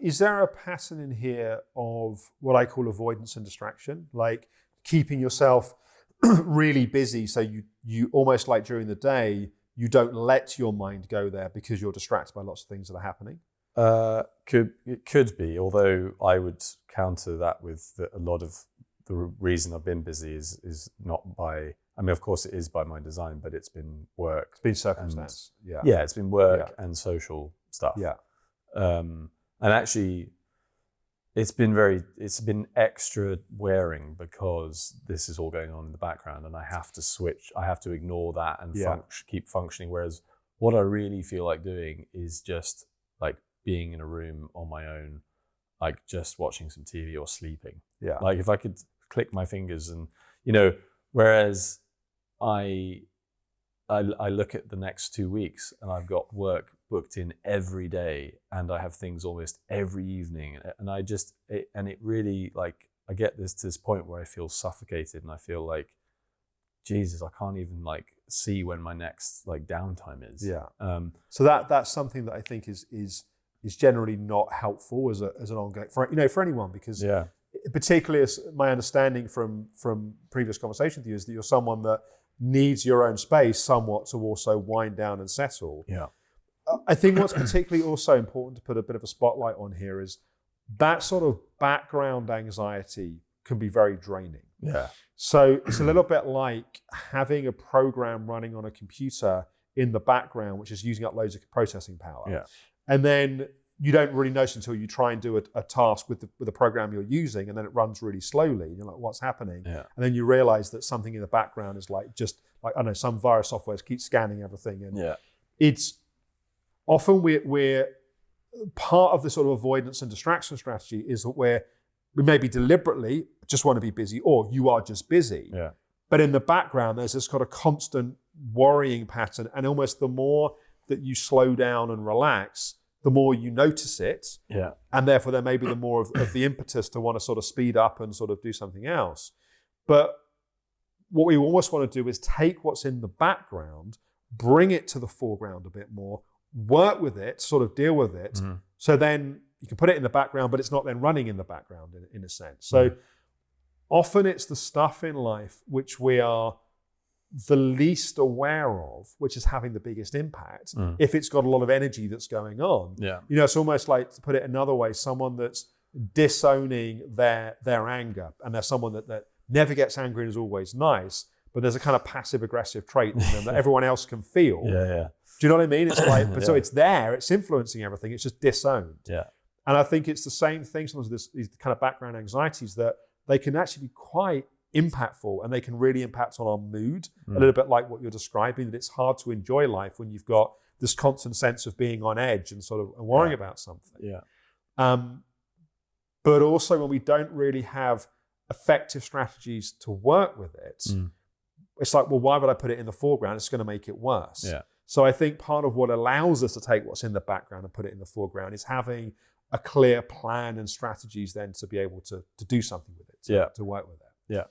is there a pattern in here of what I call avoidance and distraction, like keeping yourself really busy so you almost like during the day, you don't let your mind go there because you're distracted by lots of things that are happening? It could be, although I would counter that with a lot of the reason I've been busy is not by, I mean, of course it is by my design, but it's been work. It's been circumstance. Yeah, it's been work and social stuff. Yeah. And actually, it's been extra wearing because this is all going on in the background and I have to switch, I have to ignore that and keep functioning. Whereas what I really feel like doing is just like being in a room on my own, like just watching some TV or sleeping. Yeah. Like if I could click my fingers and, whereas I look at the next 2 weeks and I've got work booked in every day and I have things almost every evening. And it really, like, I get to this point where I feel suffocated and I feel like, Jesus, I can't even like see when my next like downtime is. Yeah. So that's something that I think is generally not helpful as an ongoing for anyone, because particularly as my understanding from previous conversation with you is that you're someone that needs your own space somewhat to also wind down and settle. Yeah. I think what's particularly also important to put a bit of a spotlight on here is that sort of background anxiety can be very draining. Yeah. So it's a little bit like having a program running on a computer in the background, which is using up loads of processing power. Yeah. And then you don't really notice until you try and do a task with the program you're using, and then it runs really slowly. You're like, what's happening? Yeah. And then you realize that something in the background is like, just like, I don't know, some virus software keeps scanning everything. And it's often we're part of the sort of avoidance and distraction strategy is that we maybe deliberately just want to be busy, or you are just busy. Yeah. But in the background, there's this kind of constant worrying pattern. And almost the more that you slow down and relax, the more you notice it. Yeah. And therefore there may be the more of the impetus to want to sort of speed up and sort of do something else. But what we almost want to do is take what's in the background, bring it to the foreground a bit more, work with it, sort of deal with it. Mm-hmm. So then you can put it in the background, but it's not then running in the background in a sense. So often it's the stuff in life which we are the least aware of, which is having the biggest impact if it's got a lot of energy that's going on. Yeah. It's almost like, to put it another way, someone that's disowning their anger, and they're someone that never gets angry and is always nice, but there's a kind of passive aggressive trait in them that everyone else can feel. Yeah. Do you know what I mean? It's like, but so it's there, it's influencing everything, it's just disowned. Yeah. And I think it's the same thing sometimes with these kind of background anxieties, that they can actually be quite impactful, and they can really impact on our mood, a little bit like what you're describing, that it's hard to enjoy life when you've got this constant sense of being on edge and sort of worrying about something. Yeah. But also when we don't really have effective strategies to work with it, it's like, well, why would I put it in the foreground? It's going to make it worse. Yeah. So I think part of what allows us to take what's in the background and put it in the foreground is having a clear plan and strategies then to be able to do something with it, to work with it. Yeah.